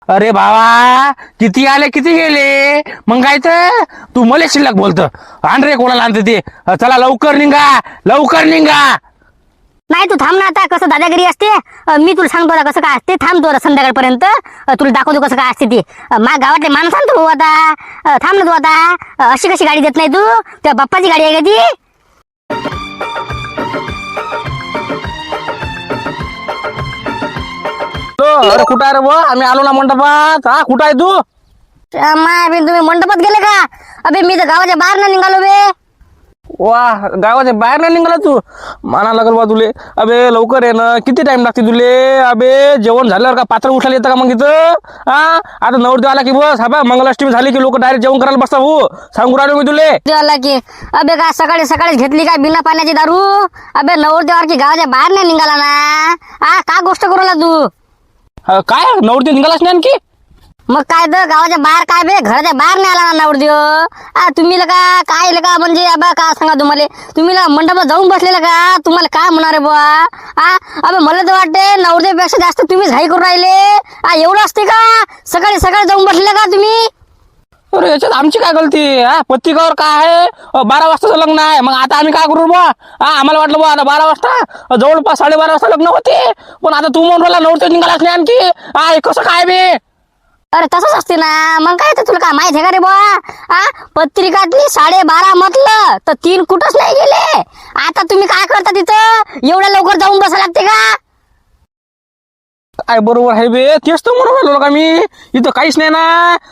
अरे भावा, किती आले किती गेले मग काय तर तू मला शिल्लक बोलत आण रे कोणाला आणते ते. चला लवकर निघा, लवकर निघा. नाही तू थांब ना आता. कसं दादागिरी असते मी तुला सांगतो आता कसं काय असते. थांब तू आता संध्याकाळपर्यंत तुला दाखवतो कसं काय असते ते. मा गावातले माणूस सांगतो भाऊ आता. थांब ना तू आता. अशी कशी गाडी देत नाही तू? त्या बाप्पाची गाडी आहे का ती? अरे कुठं आहे रे बुवा? आम्ही आलो ना मंडपात. हा कुठं आहे तू? माय तुम्ही मंडपात गेले का? अबे मी तर गावाच्या बाहेर ना निघालो बे. वा, गावाच्या बाहेर नाही निघाला तू? माना लागल बा तुले. अबे लवकर ये ना, किती टाइम लागते तुले? अबे जेवण झाल्यावर का पात्र उठायला येतं का मग इथं? हा आता नवरदेव आला की बस. हा बा मंगलाष्टमी झाली की लोक डायरेक्ट जेवण करायला बसता. हो सांगू राहिलो मी तुले. आला की अबे काय सकाळी सकाळीच घेतली काय बिना पाण्याची दारू? अबे नवरदेवार की गावाच्या बाहेर नाही निघाला ना. काय गोष्ट करू लागला तू? काय नवरदेव निघालाच नाही आणखी? मग काय तर गावाच्या बाहेर काय बे, घराच्या बाहेर नाही आला ना नवरदेव. तुम्ही लगा काय लगा म्हणजे अबा काय सांगा तुम्हाला. तुम्ही मंडपात जाऊन बसलेला का? तुम्हाला काय म्हणणार आहे बुवा? अबे मला तर वाटते नवरदेवपेक्षा जास्त तुम्ही घाई करून राहिले. एवढं असते का? सकाळी सकाळी जाऊन बसले का तुम्ही? अरे याच्यात आमची काय गलती? हा पत्रिकावर काय आहे? 12 वाजताचं लग्न आहे. मग आता आम्ही काय करू बुवा? आम्हाला वाटलं बुवा आता 12 वाजता, जवळपास 12:30 वाजता लग्न होते. पण आता तू म्हणून राहिला नवरदेव निघालाच नाही आणखी. हे कसं काय बे? अरे तसंच असते ना. मग काय तर तुला काय माहित आहे का रे बुवा? पत्रिकातली 12:30 म्हटलं तर 3 कुठंच नाही गेले. आता तुम्ही काय करता तिथं? एवढ्या लवकर जाऊन बसा लागते का? काय बरोबर आहे बे. तेच तर म्हणून राहिलो का मी. इथं काहीच नाही ना.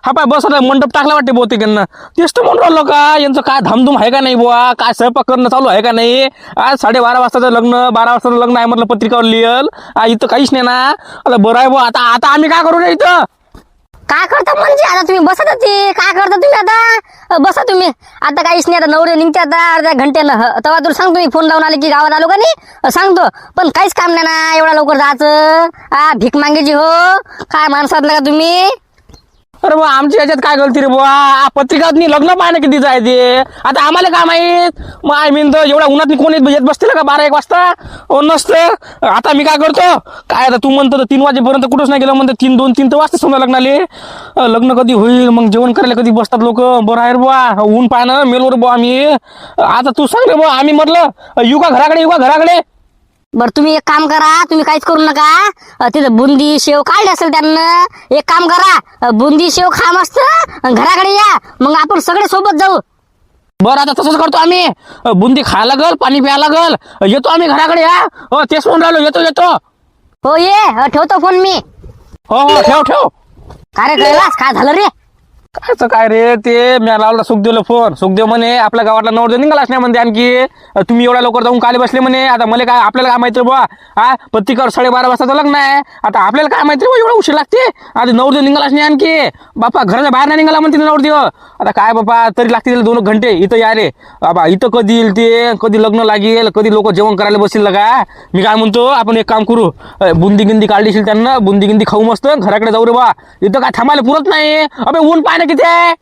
हा पाय बस आता मंडप टाकला वाटते बहुतेक यांना. तेच तर म्हणून राहिलो का यांचं काय धामधूम आहे का नाही बुवा? काय स्वयंपाक करणं चालू आहे का नाही? आज 12:30 वाजताचं लग्न, 12 वाजताचं लग्न आहे म्हटलं पत्रिकावर लिहल. इथं काहीच नाही ना. आता बरं आहे बुवा. आता आम्ही काय करू रे इथं? काय करता म्हणजे आता तुम्ही बसत होती. काय करता तुम्ही आता? बसा तुम्ही. आता काहीच नाही. आता नवरे निघते आता अर्ध्या घंट्यानं. तेव्हा तुला सांगतो मी. फोन लावून आले की गावात आलो का नाही सांगतो. पण काहीच काम नाही ना एवढा लवकर जायचं. भीक मागेची हो काय माणसातलं का तुम्ही? अरे बा आमच्या याच्यात काय गलती रे बुवा? पत्रिकात लग्न पाहणं किती आहे ते. आता आम्हाला काय माहित? मग आय मीन तर एवढ्या उन्हात कोणी येत बसतील का 12-1 वाजता? नसतं. आता मी काय करतो? काय आता तू म्हणतो 3 वाजेपर्यंत कुठंच नाही गेलं म्हणतो. 3 तर वाजता समजा लग्नाले. लग्न कधी होईल मग जेवण करायला कधी बसतात लोक? बरं आहे रे बुवा. ऊन पाहणं मेलवर बुवा आम्ही. आता तू सांग रे बुवा. आम्ही म्हटलं येऊ का घराकडे? बरं तुम्ही एक काम करा. तुम्ही काहीच करू नका. तिथं बुंदी शेव काढले असेल त्यांना. एक काम करा. बुंदी शेव खा मस्त. घराकडे या. मग आपण सगळे सोबत जाऊ. बरं आता तसंच करतो आम्ही. बुंदी खायला लागल, पाणी प्यायला लागल. येतो आम्ही घराकडे. या तेच म्हणून राहिलो. येतो. हो ये. ठेवतो फोन मी. हो ठेव. काय रे कैलास काय झालं रे? कायचं काय रे ते मी लावला सुखदेवला फोन. सुखदेव म्हणे आपल्या गावातला नवरदेव निघालाच नाही म्हणते आणखी. तुम्ही एवढ्या लवकर जाऊन काले बसले म्हणे. आता मला काय आपल्याला काय माहिती बुवा? पत्रिकावर 12:30 वाजताचं लग्न आहे. आता आपल्याला काय माहिती एवढा उशीर लागते? आता नवरदेव निघालाच नाही आणखी. बापा घराच्या बाहेर नाही निघाला म्हणते नवरदेव. आता काय बापा तरी लागतील 2 घंटे इथं या रे बाबा. इथं कधी येईल ते, कधी लग्न लागेल, कधी लोक जेवण करायला बसतील का? मी काय म्हणतो आपण एक काम करू. बुंदी गिंदी काढलीशील त्यांना. बुंदी गिंदी खाऊ मस्त घराकडे जाऊ रे बा. इथं काय थांबायला पुरत नाही. अबे ऊन पाहिजे किती आहे.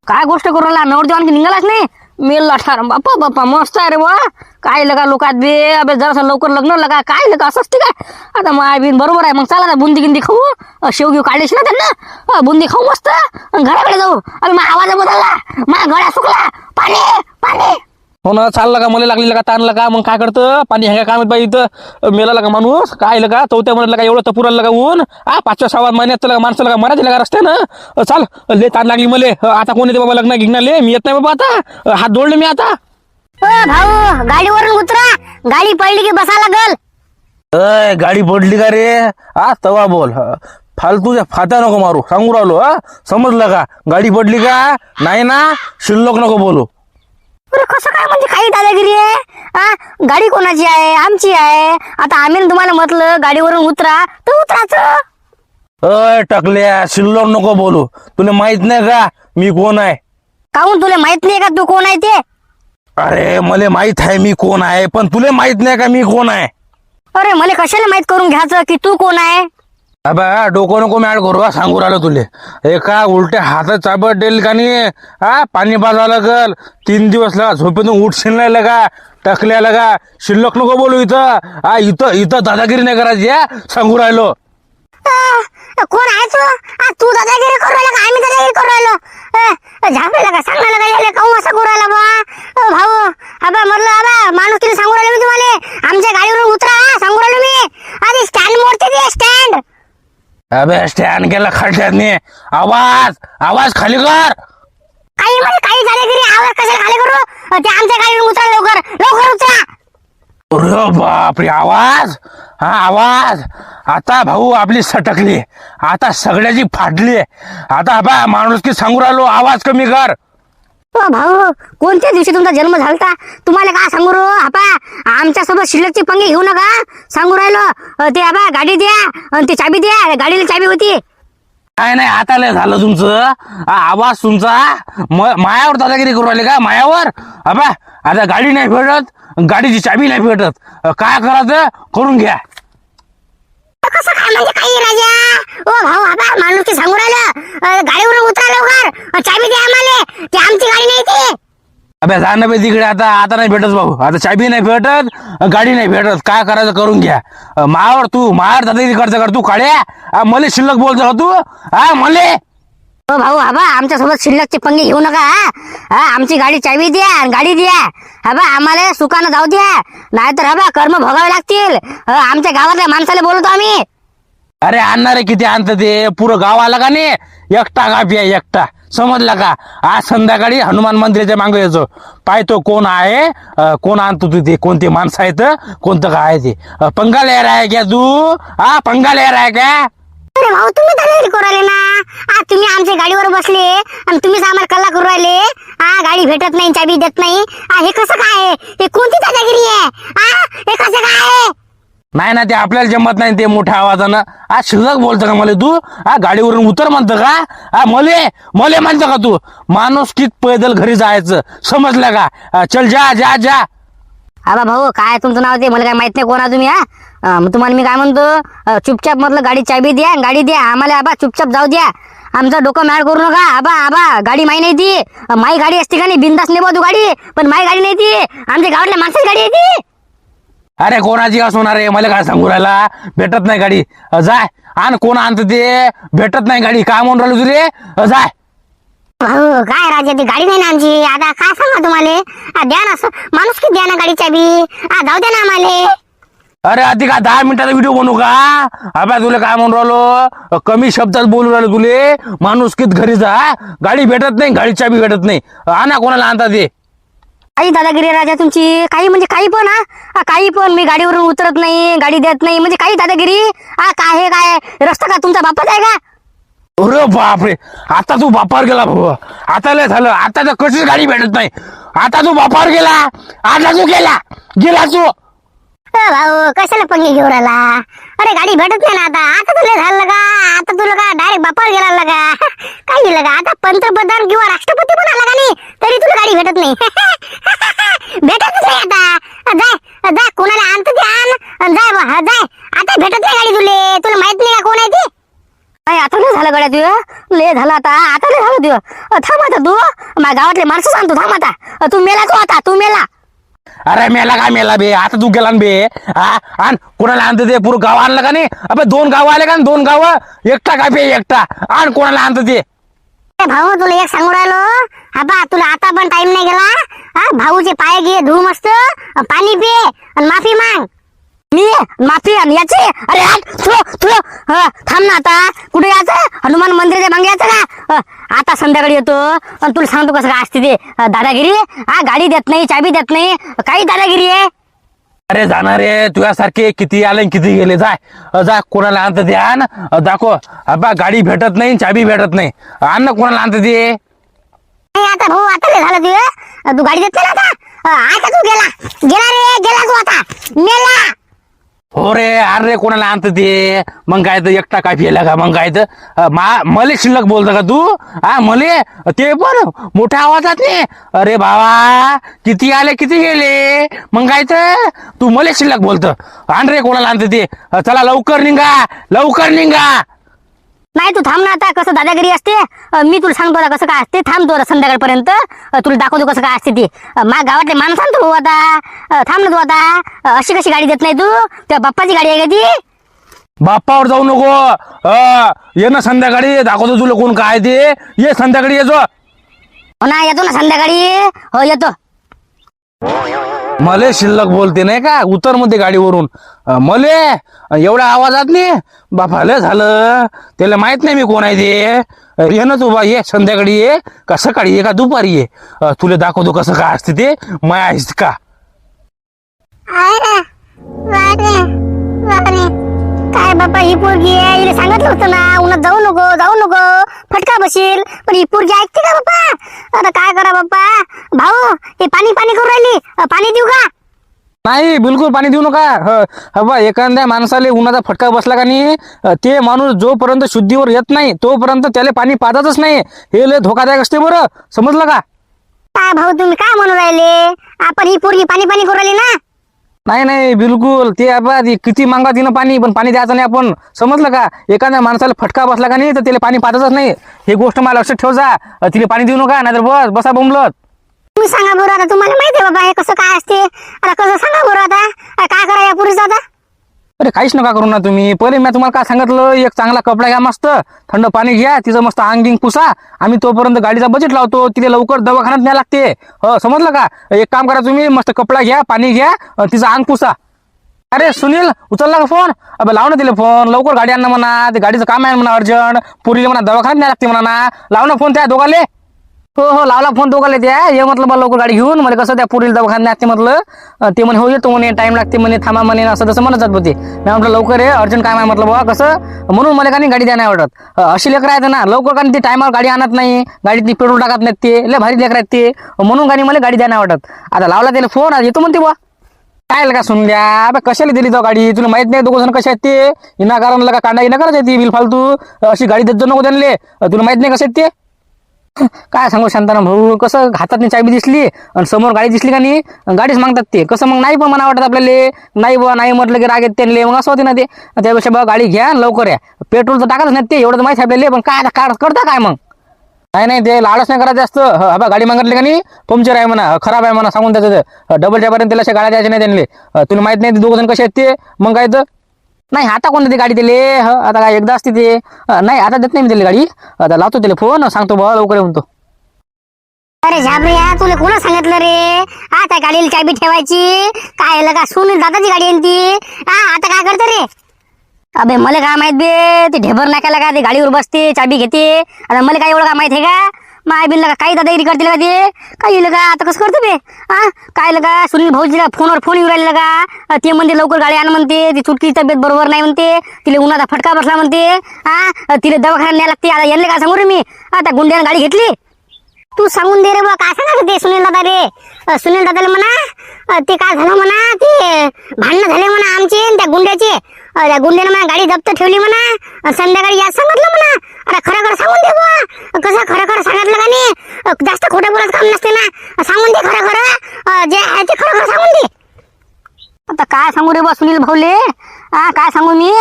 काय गोष्ट करू राहिला? नवरदेव आणखी निघालाच नाही. मेल ठार बाप्पा मस्त आहे रे बा. काय लगा लोकात बे. अबे जरासं लवकर लग्न लगा. काय लगा असं असते काय? आता माय बिन बरोबर आहे. मग चला ना बुंदी गिंदी खाऊ. शेव घेऊ काढलेशी ना त्यांना. बुंदी खाऊ मस्त. घराकडे जाऊ. अबे माझा आवाज बदलला. माझा गळा सुकला. पाणी. हो ना चाललं का मला लागली का ताणलं का? मग काय करतं पाणी आहे का काय माहित बाई. इथं मेला का माणूस काय का चौथ्या म्हणलं का एवढं तपुराला का ऊन. 5-6 महिन्यात माणसाला का मराठी लागा रस्त्यानं. चाल लय ताण लागली मले. आता कोण येते बाबा लग्न गिग्नाले? मी येत नाही बाबा. आता हात जोडले मी आता. भाऊ गाडीवरून उतरा. गाडी पडली की बसा लागल. गाडी पडली का रे? तवा बोल. फालतूच्या फात्या नको मारू. सांगू राहिलो. समजलं का? गाडी पडली का नाही ना? शिल्लक नको बोलू. अरे कसं काय म्हणजे काही दादागिरी आहे? गाडी कोणाची आहे? आमची आहे. आता आम्ही तुम्हाला म्हटलं गाडीवरून उतरा तर उतराच. टकल्या शिल्लक नको बोलू. तुला माहित नाही का मी कोण आहे? काहून तुला माहित नाही का तू कोण आहे ते? अरे मला माहित आहे मी कोण आहे. पण तुला माहित नाही का मी कोण आहे? अरे मला कशाला माहित करून घ्यायचं की तू कोण आहे? अबा डोकं नको मॅड करू. सांगू राहिलो तुले. एका उलट्या हातात चाबत देईल का नाही. पाणी पाजावं लागल. 3 दिवस लगा झोपेतून उठशील नाही लगा. टकल्या लगा. शिल्लक नको बोलू. इथं दादागिरी नाही करायची. सांगू राहिलो. कोण आहे तू दादागिरी करू राहिला का आम्ही दादागिरी करू राहिलो झापलेला का सांगायला का यायला काहून असं करू राहिला बा भाऊ आबा म्हटलं आबा माणूस तिने सांगू राहिलो मी तुम्हाला आमच्या गाडीवरून उतरा सांगू राहिलो मी आधी स्टँड मोडते ते स्टँड अबे स्टँड केला खड्ड्यातनी आवाज खाली कर काही म्हणजे काही दादागिरी आवाज कशाला खाली करू ते आमच्या गाडीवरून उतरा लवकर उतरा अरे बापरे आवाज आता भाऊ आपली सटकली आता सगळ्याची फाटली आता बा माणूस की सांगू राहिलो आवाज कमी कर भाऊ कोणत्या दिवशी तुमचा जन्म झालता तुम्हाला काय सांगू रो आपा आमच्या सोबत शिल्लकची पंगे घेऊ नका सांगू राहिलो ते आबा गाडी द्या आणि ते चाबी द्या गाडीला चाबी होती नाही आता लय झालं तुमचं आवाज तुमचा मायावर दादागिरी करू राहिले का मायावर अबा आता गाडी नाही भेटत गाडीची चाबी नाही भेटत काय करायचं करून घ्या कसं काय म्हणजे काही राजा ओ भाऊ आबा माणूस की सांगू राहिलं गाडीवरून उतरा लवकर चाबी द्या आम्हाला ती आमची गाडी नाही ती अबे जा ना बे तिकडे आता नाही भेटत भाऊ आता चाबी नाही भेटत गाडी नाही भेटत काय करायचं करून घ्या मायावर दादागिरी कर तू काळ्या मले शिल्लक बोलतो का तू मले हो भाऊ आबा आमच्या सोबत शिल्लकचे पंगे घेऊ नका आमची गाडी चाबी द्या आणि गाडी द्या आबा आम्हाला सुखानं जाऊ द्या नाहीतर आबा कर्म भोगावे लागतील आमच्या गावातल्या माणसाला बोलतो आम्ही अरे आणणारे किती आणत ते पुरं गाव आला का नाही एकटा गावी आहे एकटा समजला का आज संध्याकाळी हनुमान मंदिराच्या मागे यायचो पाहतो कोण आहे कोण आणतो तू ते कोणते माणसं आहेत कोणतं काय आहे ते पंगा लेर आहे क्या तू पंगा लेर आहे का अरे भाऊ तुम्ही दादागिरी करू राहिले ना तुम्ही आमच्या गाडीवर बसले आणि तुम्हीच आम्हाला कल्ला करू राहिले गाडी भेटत नाही चाबी देत नाही हे कसं काय हे कोणती दादागिरी आहे हे कसं काय नाही ना ते आपल्याला जमत नाही ते मोठ्या आवाजानं शिल्लक बोलतं का मला तू गाडीवरून उतर म्हणतं का मले म्हणतं का तू माणूस कित पैदल घरी जायचं समजलं का चल जा आबा भाऊ काय तुमचं नाव ते मला काय माहित नाही कोणा तुम्ही मग तुम्हाला मी काय म्हणतो चुपचाप म्हटलं गाडी चाबी द्या गाडी द्या आम्हाला आबा चुपचाप जाऊ द्या आमचं डोकं मॅड करू नका आबा गाडी माही नाही ती माई गाडी असते का नाही बिंदास नाही बा तू गाडी पण माई गाडी नाही ती आमच्या गावातल्या माणसाची गाडी आहे ती अरे कोणाची असं होणार आहे मला काय सांगू राहिला भेटत नाही गाडी जाय आण कोण आणत ते भेटत नाही गाडी काय म्हणून राहिलो तुले जाय भाऊ काय राजा ती गाडी नाही ना आमची आता काय सांगा तुम्हाला द्या ना माणूस किती द्या ना गाडी चाबी जाऊ द्या ना आम्हाला अरे आधी का 10 मिनिटाचा व्हिडिओ बनवू का अबा तुला काय म्हणून राहिलो कमी शब्दात बोलू राहिलो तुले माणूस कित घरी जा गाडी भेटत नाही गाडी चाबी भेटत नाही आणा कोणाला आणता ते काही दादागिरी राजा तुमची काही म्हणजे काही पण काही पण मी गाडीवरून उतरत नाही गाडी देत नाही म्हणजे काही दादागिरी काय हे काय रस्ता का तुमचा बापाच आहे का अरे बापरे आता तू बापावर गेला भाऊ आता लय झालं आता तर कशीच गाडी भेटत नाही आता तू बापावर गेला आता तू गेला तू भाऊ कशाला पंगे घेऊ राहिला अरे गाडी भेटत नाही ना आता तुला झालं का आता तुला का डायरेक्ट बापावर गेला का काय गेलं का आता पंतप्रधान किंवा राष्ट्रपती पण आला का नाही तरी तुला गाडी भेटत नाही भेटतच नाही आता जाय कोणाला आणत ते आण जाय आता भेटत नाही गाडी तुला माहित नाही का कोण आहे ती नाही आता लय झालं गड्या तुझं लय झालं आता लय झालं तुझं थांब आता तू माझ्या गावातले माणसं सांगतो थांब आता तू मेला अरे मेला बे आता तू गेला ना बे आण कोणाला आणत ते पुरं गाव आणलं का नाही अबे 2 गाव आले का 2 गाव एकटा काय बे एकटा आण कोणाला आणत ते भाऊ तुला एक सांगू राहिलो आबा तुला आता पण टाइम नाही गेला भाऊचे पाय घे धुऊ मस्त पाणी पे आणि माफी माग मी माफी आणि याची अरे थांब ना आता कुठे यायचं हनुमान मंदिराच्या मागे यायचं का आता संध्याकाळी येतो आणि तुला सांगतो कसं काय असते ते दादागिरी गाडी देत नाही चाबी देत नाही काही दादागिरी आहे अरे जाणार रे तुझ्यासारखे किती आले किती गेले जाय कोणाला आणत ते आण दाखव अबा गाडी भेटत नाही चाबी भेटत नाही आण ना कोणाला आणत ते आता भाऊ आता झालं तू गाडी देत नाही आता तू गेला तू आता मेला हो रे अरे कोणाला आणत ते मग काय तर एकटा काय पिला का मग काय तर मले शिल्लक बोलतो का तू मले ते पण मोठ्या आवाजात नाही अरे बाबा किती आले किती गेले मग काय तर तू मले शिल्लक बोलतो आण रे कोणाला आणत ते चला लवकर निघा नाही तू थांब ना आता कसं दादागिरी असते मी तुला सांगतो कसं काय असते थांब तू संध्याकाळपर्यंत तुला दाखवतो कसं काय असते ते माझ्या गावातले माणसं सांगतो भाऊ आता थांब ना तू आता अशी कशी गाडी देत नाही तू त्या बाप्पाची गाडी आहे का ती बाप्पावर जाऊ नको. ये ना संध्याकाळी दाखवतो तुला कोण काय ते. ये संध्याकाळी ये जो. हो ना येतो ना संध्याकाळी. हो येतो. मले शिल्लक बोलते नाही का उतर मध्ये गाडीवरून. मले एवढ्या आवाजात नाही बापा लय झालं. त्याला माहित नाही मी कोण आहे ते. ये ना तू बा ये संध्याकाळी ये का सकाळी ये का दुपारी ये. तुला दाखवतो कसं काय असते ते माय आहेस का. अरे बापरे बापरे काय बाप्पा ही पोरगी आहे. हिला सांगितलं होतं ना उन्हात जाऊ नको फटका बसेल. पण ही पोरगी ऐकते का बाप्पा. आता काय करा बाप्पा. भाऊ हे पाणी करून राहिली. पाणी देऊ का. नाही बिलकुल पाणी देऊ नका. हवा एखाद्या माणसाला उन्हाचा फटका बसला का नाही ते माणूस जोपर्यंत शुद्धीवर येत नाही तोपर्यंत त्याला पाणी पाजतच नाही. हे लय धोकादायक असते बरं समजलं का. काय भाऊ तुम्ही काय म्हणून राहिले. आपण ही पोरगी पाणी करून राहिली ना. नाही बिलकुल ते आपण किती मागा तिनं पाणी पण पाणी द्यायचं नाही आपण समजलं का. एखाद्या माणसाला फटका बसला का नाही तर त्याला पाणी पाजतच नाही. हे गोष्ट मला लक्षात ठेव जा. तिला पाणी देऊ नका नाहीतर बसा बोंबलत. तुम्ही सांगा बरं आता तुम्हाला माहिती आहे बाबा हे कसं काय असते. आता कसं सांगा बरं आता काय करा या पुरुष आता. अरे काहीच नका करू ना तुम्ही. पहिले मी तुम्हाला काय सांगितलं एक चांगला कपडा घ्या मस्त थंड पाणी घ्या तिचं मस्त अंगिंग पुसा. आम्ही तोपर्यंत गाडीचा बजेट लावतो. तिथे लवकर दवाखान्यात न्याय लागते. हो समजलं का. एक काम करा तुम्ही मस्त कपडा घ्या पाणी घ्या तिचं अंग पुसा. अरे सुनील उचलला का फोन. अबे लाव ना तिला फोन लवकर गाडी आण ना म्हणा. ते गाडीचं काम आहे म्हणा अर्जंट. पुरीला म्हणा दवाखान्यात न्याय लागते म्हणा ना. लाव ना फोन त्या दोघाले. हो लावला फोन दोघाले त्या ये म्हटलं मला लवकर गाडी घेऊन मला कसं त्या पुरीला दवाखान्यात न्यायचे म्हटलं. ते म्हणे हो येतो म्हणे टाइम लागते म्हणे थांबा म्हणे असं तसं म्हणत जात होते. मी म्हटलं लवकर आहे अर्जंट काम आहे म्हटलं बाबा कसं म्हणून मला का नाही गाडी द्या नाही आवडत. अशी लेकरं आहेत ना लवकर का ते टायमावर गाडी आणत नाही. गाडीत पेट्रोल टाकत नाहीत ते लय भारी लेकरं आहेत ते. म्हणून गाडी मला गाडी द्या नाही आवडत. आता लावला त्याला फोन आज येतो म्हणते बा. काय का सुन द्या अबे कशाला दिली तो गाडी. तुला माहित नाही दोघं जण कसे आहेत ते. विनाकारण लगा कांदा करायची ती बिल फालतू अशी गाडी देत नको त्यांना. तुला माहित नाही कसे आहेत ते. काय सांगू शांताराम भाऊ कसं हातात चाबी दिसली आणि समोर गाडी दिसली का नाही गाडीच मागतात ते. कसं मग नाही पण मना वाटत आपल्याला. नाही बुवा नाही म्हटलं की राग येत त्यांना मग असं होते ना ते. त्यापेक्षा बघा गाडी घ्या लवकर या. पेट्रोल तर टाकतच नाही ते एवढं तर माहिती आपल्याला. पण काय करता काय मग. नाही ते लाडच नाही करायचं जास्त. हा गाडी मागितली का नाही पंक्चर आहे म्हणा खराब आहे म्हणा सांगून त्याचं डबल ड्रायव्हर त्याला अशा गाड्या द्यायच्या नाही त्यांना. तुला माहित नाही ते दोघं जण कसे आहेत ते. मग काय तर नाही आता कोणती गाडी दिली आता काय एकदा असते ते. नाही आता देत नाही मी दिली गाडी. आता लावतो त्याला फोन सांगतो बा लवकर ये म्हणतो. अरे झाबऱ्या तुला कोणा सांगितलं रे. आता गाडीला चाबी ठेवायची काय लगा सुनील दादाची गाडी आहे ती. आता काय करतो रे. अबे मला काय माहित बे. ते ढेबर नाकायला का ते गाडीवर बसते चाबी घेते. आता मला काय एवढं काय माहित आहे का. माय बिल लगा काही दादागिरी करते का ते. काही लगा आता कसं करतो बे. काय लगा सुनील भाऊजीला फोनवर फोन येऊ राहिले लगा. ते म्हणते लवकर गाडी आण म्हणते. ती चुटकी तब्येत बरोबर नाही म्हणते. तिला उन्हाचा फटका बसला म्हणते. तिला दवाखान्यात न्याय लागते. आता यांना काय सांगू रे मी. आता गुंड्यानं गाडी घेतली. तू सांगून दे रे बा काय सांगायचं ते सुनील दादा रे. सुनील दादाला म्हणा ते काय झालं म्हणा ते भांडणं झाले म्हणा आमचे त्या गुंड्याचे. त्या गुंड्याने म्हणा गाडी जप्त ठेवली म्हणा. संध्याकाळी या सांगितलं म्हणा. अरे खरं सांगून दे बुवा. कसं खरं सांगितलं का नाही. जास्त खोटं बोलत काम नसते ना. सांगून दे खरं जे आहे ते खरं सांगून दे. आता काय सांगू रे बा सुनील भाऊले. काय सांगू मी.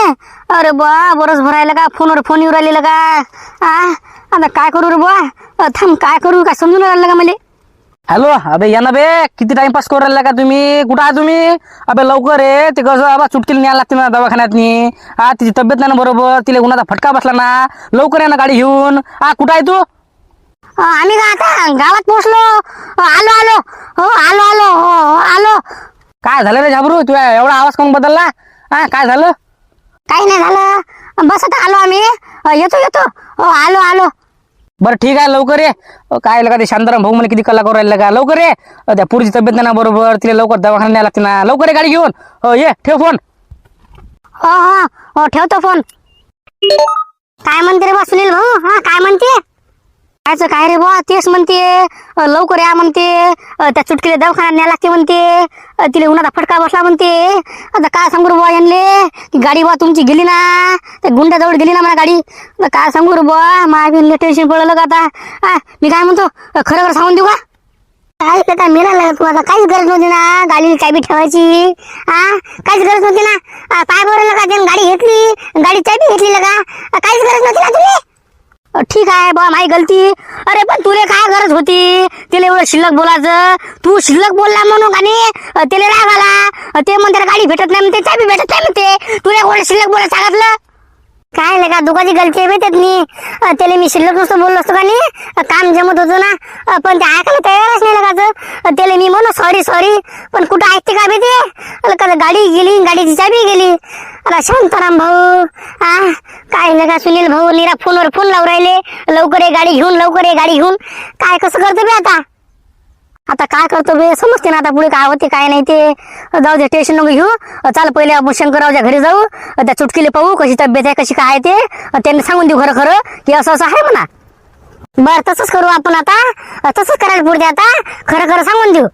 अरे बा बरंच भरायला का फोनवर फोन येऊ राहिलेलं का. आता काय करू रे बा. थांब काय करू काय समजून राहिलं का मला. हॅलो अबे या ना बे किती टाइमपास करू राहिला का तुम्ही. कुठं आहे तुम्ही. अबे लवकर आहे ते कसं अबा चुटकीला न्यायला लागते ना दवाखान्यातनी. तिची तब्येत नाही ना बरोबर. तिला उन्हाचा फटका बसला ना. लवकर या ना गाडी घेऊन. कुठं आहे तू. आम्ही का आता गावात पोहोचलो. आलो हो आलो. काय झालं रे झाबरू तू एवढा आवाज करून बदलला. काय झालं. काही नाही झालं बस आता आलो आम्ही. येतो हो आलो. बरं ठीक आहे लवकर ये. काय लगा ते शांताराम भाऊ मला किती कल्ला करू राहिला का. लवकर ये. त्या पुरीची तब्येत नाही ना बरोबर. तिला लवकर दवाखान्यात न्याय लागते ना. लवकर ये गाडी घेऊन. ये ठेव फोन. हो ठेवतो फोन. काय म्हणते रे बा सुनील भाऊ. काय म्हणते. कायचं काय रे बा तेच म्हणते लवकर या म्हणते. त्या चुटकीला दवाखान्यात न्याय लागते म्हणते. तिला उन्हाचा फटका बसला म्हणते. आता काय सांगू रे बुवा यांले की गाडी बा तुमची गेली ना. त्या गुंड्याजवळ गेली ना मला गाडी. आता काय सांगू रे बुवा माझ्या टेन्शन पडलं का आता. मी काय म्हणतो खरं सांगून देऊ का. काय आता मिळालं तू आता काहीच गरज नव्हती ना गाडीला चाबी ठेवायची. काहीच गरज नव्हती ना. पाय बरं लगा त्यानं गाडी घेतली गाडी चाबी घेतली लगा. काहीच गरज नव्हती ना तुम्ही. ठीक आहे बा माझी गलती. अरे पण तुला काय गरज होती तिला एवढं शिल्लक बोलायचं? तू शिल्लक बोलला म्हणून आणि तिला राग आला. ते म्हणते गाडी भेटत नाही म्हणते, चाबी भेटत नाही म्हणते. तुला एवढं शिल्लक बोलायला सांगितलं? काय लगा दुखाची गलती आहे भेटत नाही. त्याला मी शिल्लक नुसतं बोललो असतो का नाही, काम जमत होतं ना. पण ते ऐकायला तयारच नाही लगाचं. त्याला मी म्हणू सॉरी सॉरी, पण कुठं ऐकते का बे ते? का गाडी गेली, गाडीची चाबी गेली. अरे शांताराम भाऊ, काय लगा सुनील भाऊ निरा फोनवर फोन लावून राहिले, लवकर ये गाडी घेऊन, लवकर ये गाडी घेऊन. काय कसं करतो बे आता? आता काय करतो बे समजते ना आता पुढे काय होते काय नाही ते. जाऊ दे टेन्शन नको घेऊ. चाल पहिले आपण शंकररावच्या घरी जाऊ, त्या चुटकीले पाहू कशी तब्येत आहे कशी काय आहे ते. त्यांनी सांगून देऊ खरं खरं की असं असं आहे म्हणा. बरं तसंच करू आपण आता, तसंच करायला पुढे आता खरं खरं सांगून देऊ.